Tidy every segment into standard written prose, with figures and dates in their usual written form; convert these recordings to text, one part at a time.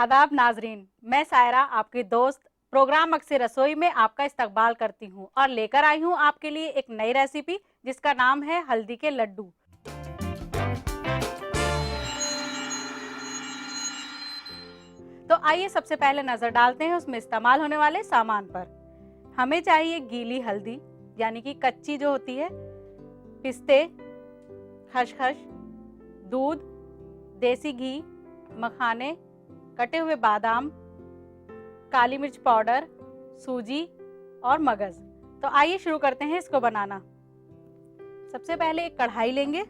आदाब नाजरीन, मैं सायरा आपकी दोस्त प्रोग्राम अक्से रसोई में आपका इस्तकबाल करती हूँ और लेकर आई हूँ आपके लिए एक नई रेसिपी जिसका नाम है हल्दी के लड्डू। तो आइए सबसे पहले नज़र डालते हैं उसमें इस्तेमाल होने वाले सामान पर। हमें चाहिए गीली हल्दी यानी कि कच्ची जो होती है, पिस्ते, खसखस, दूध, देसी घी, मखाने, कटे हुए बादाम, काली मिर्च पाउडर, सूजी और मगज। तो आइए शुरू करते हैं इसको बनाना। सबसे पहले एक कढ़ाई लेंगे,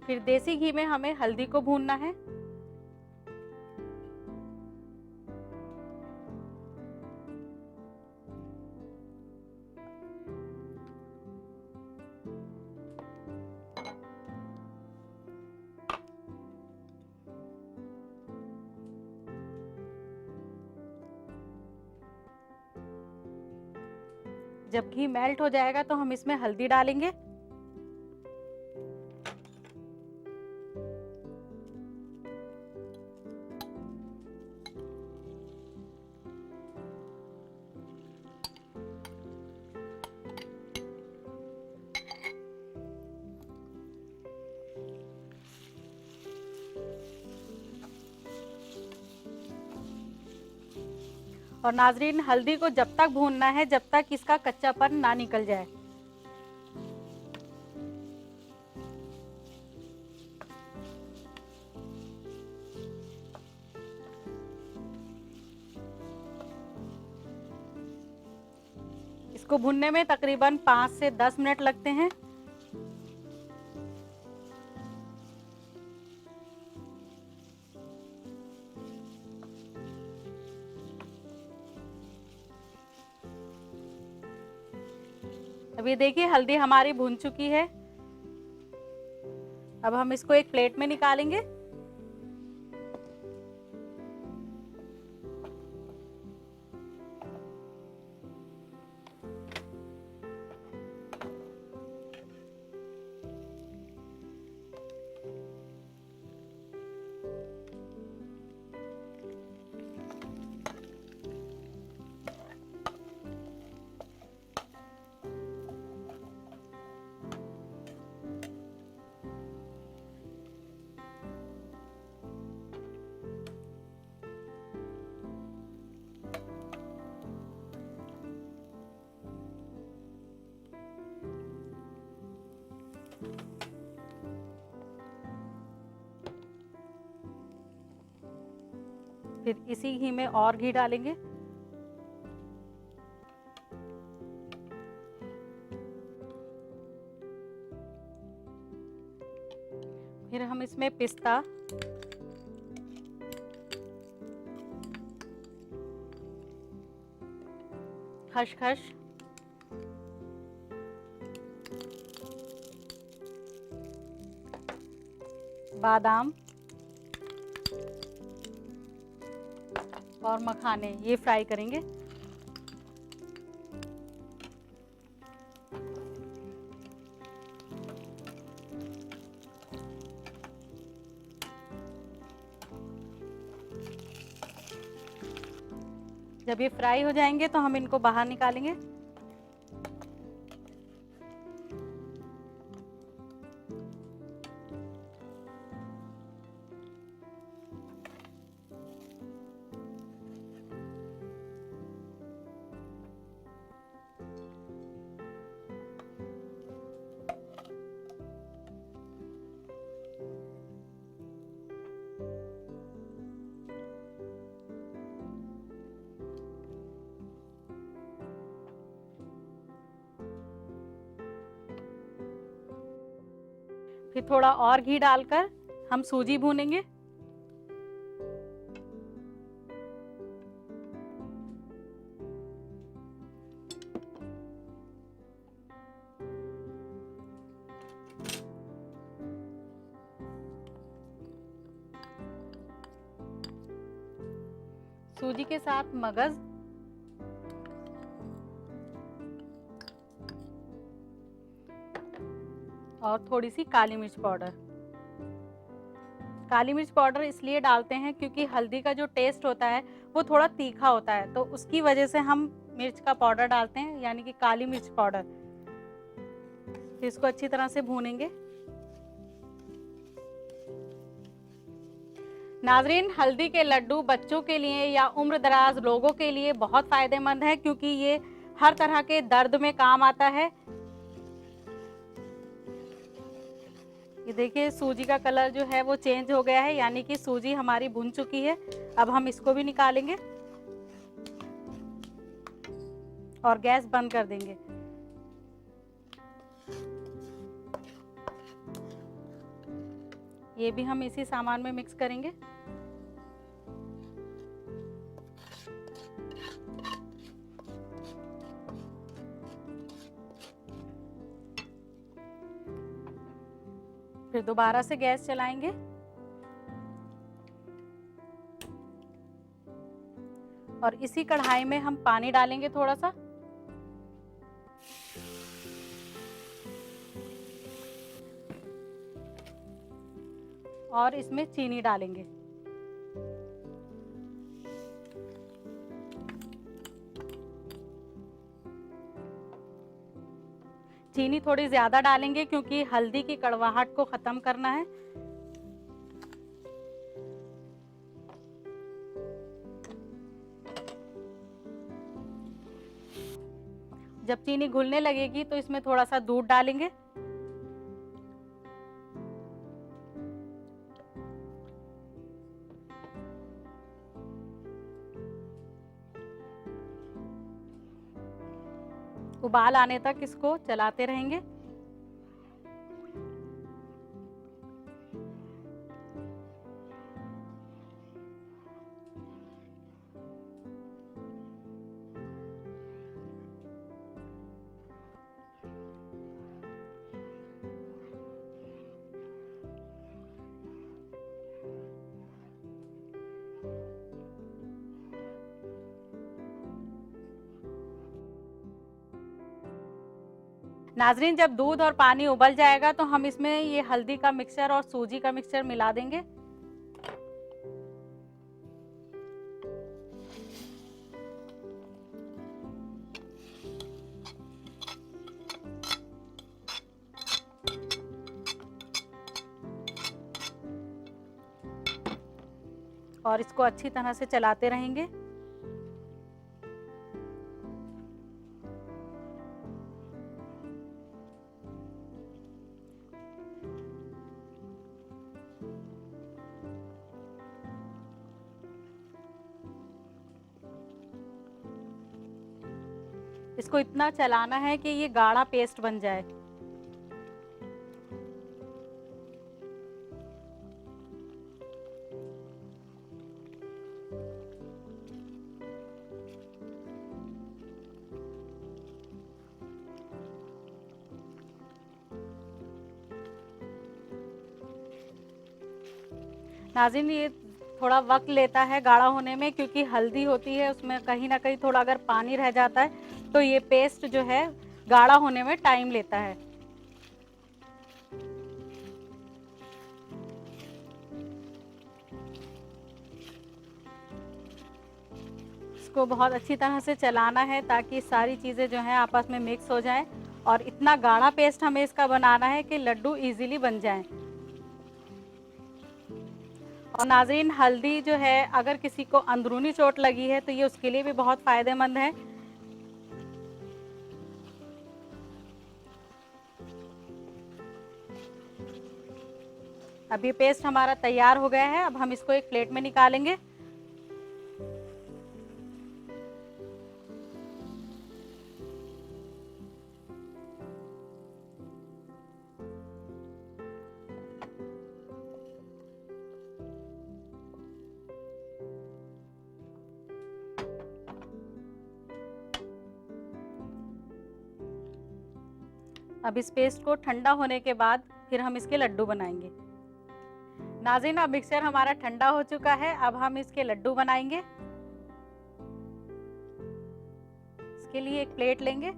फिर देसी घी में हमें हल्दी को भूनना है। जब घी मेल्ट हो जाएगा तो हम इसमें हल्दी डालेंगे। और नाजरीन, हल्दी को जब तक भूनना है जब तक इसका कच्चापन ना निकल जाए। इसको भूनने में तकरीबन 5 से 10 मिनट लगते हैं। अब ये देखिए हल्दी हमारी भून चुकी है। अब हम इसको एक प्लेट में निकालेंगे। फिर इसी घी में और घी डालेंगे। फिर हम इसमें पिस्ता, खसखस, बादाम और मखाने ये फ्राई करेंगे। जब ये फ्राई हो जाएंगे तो हम इनको बाहर निकालेंगे। फिर थोड़ा और घी डालकर हम सूजी भूनेंगे। सूजी के साथ मगज और थोड़ी सी काली मिर्च पाउडर। काली मिर्च पाउडर इसलिए डालते हैं क्योंकि हल्दी का जो टेस्ट होता है वो थोड़ा तीखा होता है, तो उसकी वजह से हम मिर्च का पाउडर डालते हैं, यानी कि काली मिर्च पाउडर। फिर इसको अच्छी तरह से भूनेंगे। नाजरीन, हल्दी के लड्डू बच्चों के लिए या उम्र दराज लोगों के लिए बहुत फायदेमंद है क्योंकि ये हर तरह के दर्द में काम आता है। ये देखिए सूजी का कलर जो है वो चेंज हो गया है, यानी कि सूजी हमारी भुन चुकी है। अब हम इसको भी निकालेंगे और गैस बंद कर देंगे। ये भी हम इसी सामान में मिक्स करेंगे। फिर दोबारा से गैस चलाएंगे और इसी कढ़ाई में हम पानी डालेंगे थोड़ा सा, और इसमें चीनी डालेंगे। चीनी थोड़ी ज्यादा डालेंगे क्योंकि हल्दी की कड़वाहट को खत्म करना है। जब चीनी घुलने लगेगी तो इसमें थोड़ा सा दूध डालेंगे। उबाल आने तक इसको चलाते रहेंगे। नाजरीन, जब दूध और पानी उबल जाएगा तो हम इसमें ये हल्दी का मिक्सचर और सूजी का मिक्सचर मिला देंगे। और इसको अच्छी तरह से चलाते रहेंगे। इसको इतना चलाना है कि ये गाढ़ा पेस्ट बन जाए। नाज़रीन, ये थोड़ा वक्त लेता है गाढ़ा होने में क्योंकि हल्दी होती है उसमें कहीं ना कहीं थोड़ा अगर पानी रह जाता है तो ये पेस्ट जो है गाढ़ा होने में टाइम लेता है। इसको बहुत अच्छी तरह से चलाना है ताकि सारी चीज़ें जो हैं आपस में मिक्स हो जाएं, और इतना गाढ़ा पेस्ट हमें इसका बनाना है कि लड्डू इजीली बन जाएं। और नाज़रीन, हल्दी जो है अगर किसी को अंदरूनी चोट लगी है तो ये उसके लिए भी बहुत फ़ायदेमंद है। अब ये पेस्ट हमारा तैयार हो गया है। अब हम इसको एक प्लेट में निकालेंगे। अब इस पेस्ट को ठंडा होने के बाद फिर हम इसके लड्डू बनाएंगे। नाज़रीन, अब मिक्सचर हमारा ठंडा हो चुका है। अब हम इसके लड्डू बनाएंगे। इसके लिए एक प्लेट लेंगे।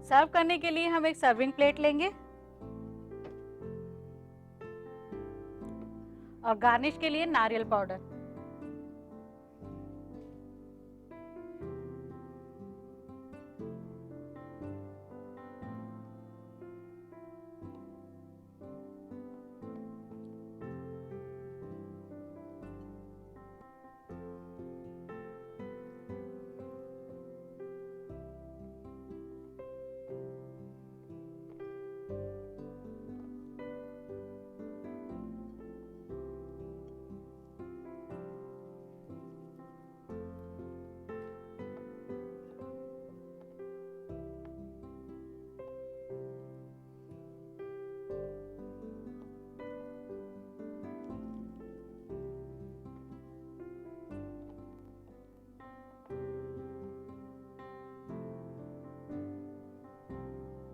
सर्व करने के लिए हम एक सर्विंग प्लेट लेंगे और गार्निश के लिए नारियल पाउडर।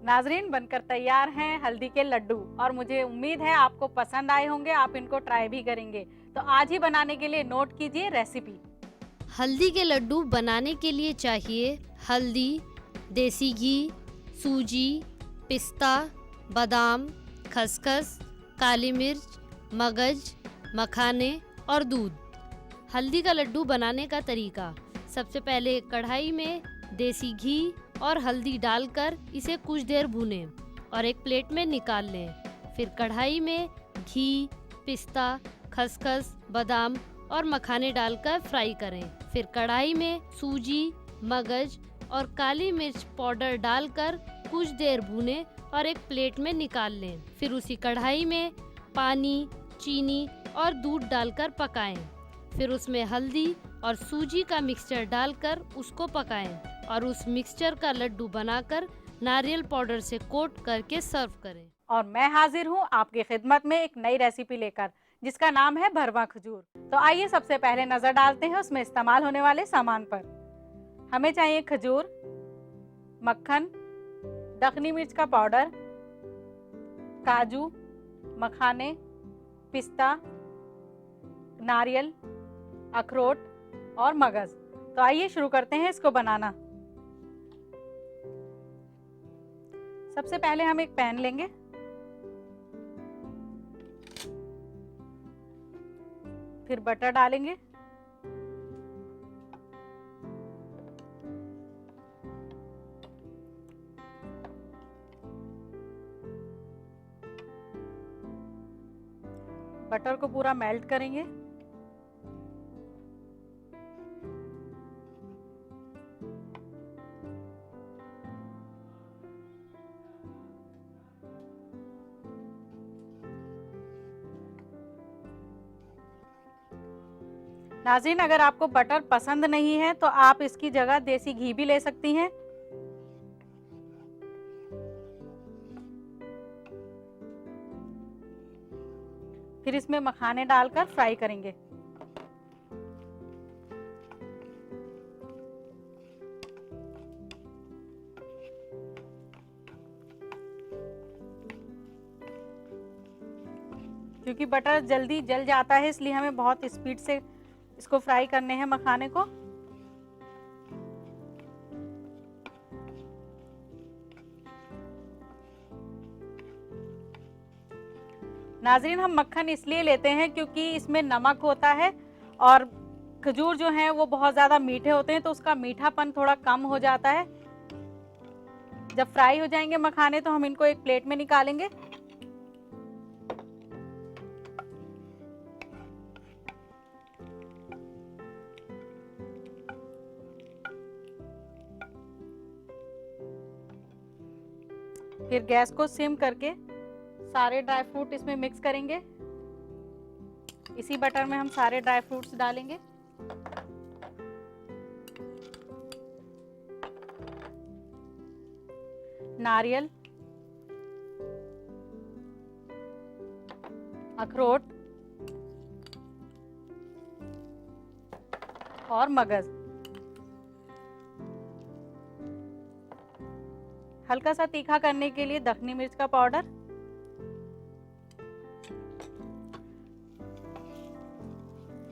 नाजरीन, बनकर तैयार हैं हल्दी के लड्डू और मुझे उम्मीद है आपको पसंद आए होंगे, आप इनको ट्राई भी करेंगे। तो आज ही बनाने के लिए नोट कीजिए रेसिपी। हल्दी के लड्डू बनाने के लिए चाहिए हल्दी, देसी घी, सूजी, पिस्ता, बादाम, खसखस, काली मिर्च, मगज, मखाने और दूध। हल्दी का लड्डू बनाने का तरीका। सबसे पहले कढ़ाई में देसी घी और हल्दी डालकर इसे कुछ देर भूनें और एक प्लेट में निकाल लें। फिर कढ़ाई में घी, पिस्ता, खसखस, बादाम और मखाने डालकर फ्राई करें। फिर कढ़ाई में सूजी, मगज और काली मिर्च पाउडर डालकर कुछ देर भूनें और एक प्लेट में निकाल लें। फिर उसी कढ़ाई में पानी, चीनी और दूध डालकर पकाएं। फिर उसमें हल्दी और सूजी का मिक्सचर डालकर उसको पकाएं और उस मिक्सचर का लड्डू बनाकर नारियल पाउडर से कोट करके सर्व करें। और मैं हाजिर हूँ आपकी खिदमत में एक नई रेसिपी लेकर, जिसका नाम है भरवा खजूर। तो आइए सबसे पहले नजर डालते हैं उसमें इस्तेमाल होने वाले सामान पर। हमें चाहिए खजूर, मक्खन, दखनी मिर्च का पाउडर, काजू, मखाने, पिस्ता, नारियल, अखरोट और मगज। तो आइए शुरू करते हैं इसको बनाना। सबसे पहले हम एक पैन लेंगे, फिर बटर डालेंगे, बटर को पूरा मेल्ट करेंगे। नाज़रीन, अगर आपको बटर पसंद नहीं है तो आप इसकी जगह देसी घी भी ले सकती हैं। फिर इसमें मखाने डालकर फ्राई करेंगे। क्योंकि बटर जल्दी जल जाता है, इसलिए हमें बहुत स्पीड से इसको फ्राई करने हैं मखाने को। नाज़रीन, हम मक्खन इसलिए लेते हैं क्योंकि इसमें नमक होता है और खजूर जो है वो बहुत ज़्यादा मीठे होते हैं, तो उसका मीठापन थोड़ा कम हो जाता है। जब फ्राई हो जाएंगे मखाने तो हम इनको एक प्लेट में निकालेंगे। फिर गैस को सिम करके सारे ड्राई फ्रूट इसमें मिक्स करेंगे। इसी बटर में हम सारे ड्राई फ्रूट्स डालेंगे। नारियल, अखरोट और मगज। हल्का सा तीखा करने के लिए दखनी मिर्च का पाउडर,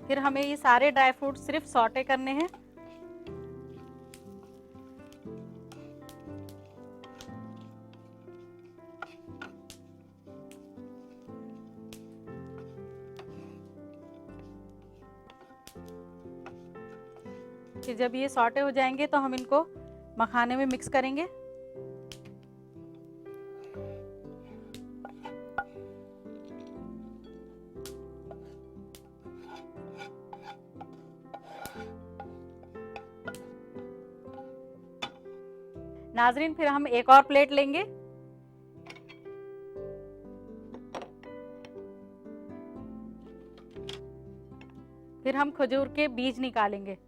फिर हमें ये सारे ड्राई फ्रूट सिर्फ सौटे करने हैं। फिर जब ये सॉटे हो जाएंगे तो हम इनको मखाने में मिक्स करेंगे। नाजरीन, फिर हम एक और प्लेट लेंगे। फिर हम खजूर के बीज निकालेंगे।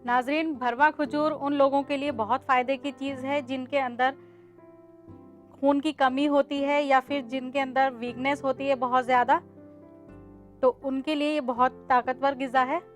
नाजरीन, भरवा खजूर उन लोगों के लिए बहुत फ़ायदे की चीज़ है जिनके अंदर खून की कमी होती है या फिर जिनके अंदर वीकनेस होती है बहुत ज़्यादा, तो उनके लिए ये बहुत ताकतवर ग़िज़ा है।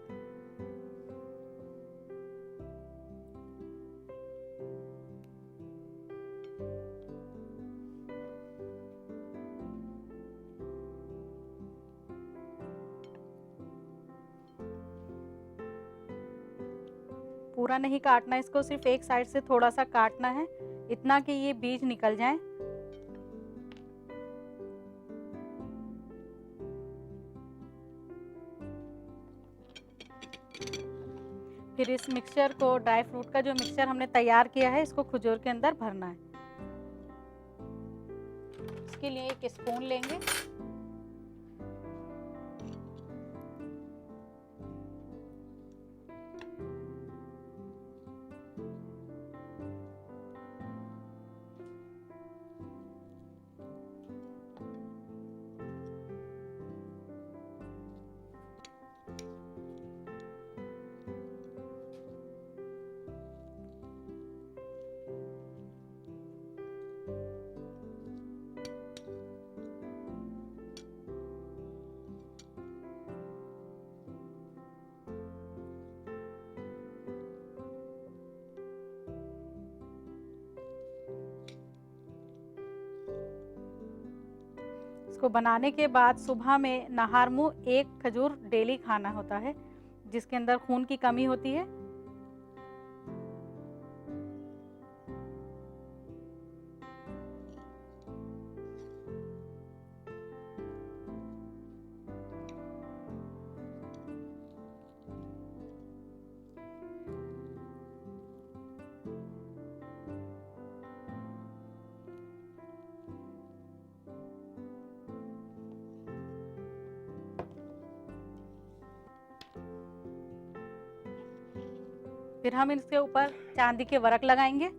पूरा नहीं काटना इसको, सिर्फ एक साइड से थोड़ा सा काटना है, इतना कि ये बीज निकल जाएं। फिर इस मिक्सचर को, ड्राई फ्रूट का जो मिक्सचर हमने तैयार किया है, इसको खजूर के अंदर भरना है। इसके लिए एक स्पून लेंगे। इसको बनाने के बाद सुबह में नहार मुँह एक खजूर डेली खाना होता है, जिसके अंदर खून की कमी होती है। फिर हम इसके ऊपर चांदी के वर्क लगाएंगे।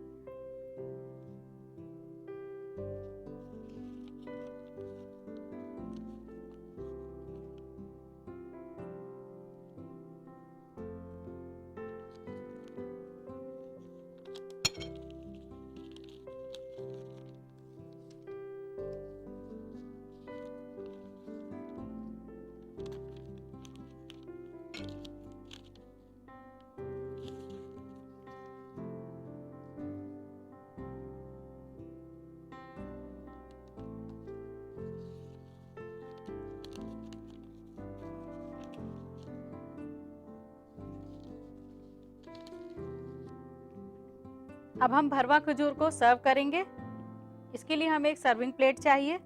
अब हम भरवा खजूर को सर्व करेंगे। इसके लिए हमें एक सर्विंग प्लेट चाहिए।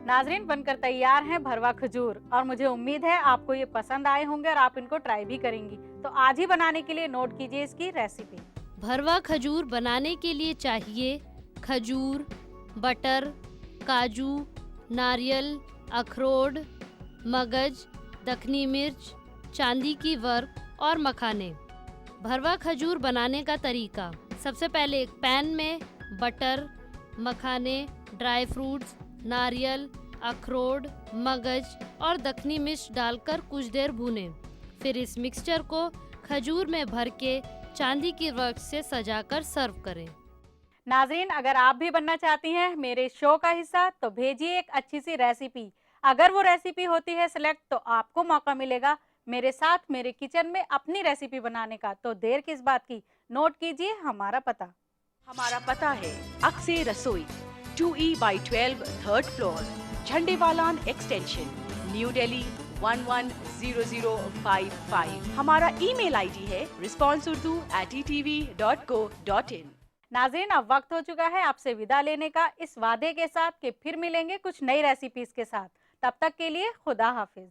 नाजरीन, बनकर तैयार हैं भरवा खजूर, और मुझे उम्मीद है आपको ये पसंद आए होंगे और आप इनको ट्राई भी करेंगी। तो आज ही बनाने के लिए नोट कीजिए इसकी रेसिपी। भरवा खजूर बनाने के लिए चाहिए खजूर, बटर, काजू, नारियल, अखरोट, मगज, दखनी मिर्च, चांदी की वर्क और मखाने। भरवा खजूर बनाने का तरीका: सबसे पहले एक पैन में बटर, मखाने, ड्राई फ्रूट्स, नारियल, अखरोट, मगज और दखनी मिर्च डालकर कुछ देर भूनें। फिर इस मिक्सचर को खजूर में भर के चांदी की वर्क से सजाकर सर्व करें। नाज़रीन, अगर आप भी बनना चाहती हैं मेरे शो का हिस्सा तो भेजिए एक अच्छी सी रेसिपी। अगर वो रेसिपी होती है सिलेक्ट तो आपको मौका मिलेगा मेरे साथ मेरे किचन में अपनी रेसिपी बनाने का। तो देर किस बात की, नोट कीजिए हमारा पता। हमारा पता है अक्स-ए-रसोई 2E/12 3rd floor, Jhandewalan extension, new Delhi 110055। हमारा ईमेल आईडी है responseurdu@etv.co.in। नाज़रीन, अब वक्त हो चुका है आपसे विदा लेने का, इस वादे के साथ कि फिर मिलेंगे कुछ नई रेसिपीज के साथ। तब तक के लिए खुदा हाफिज।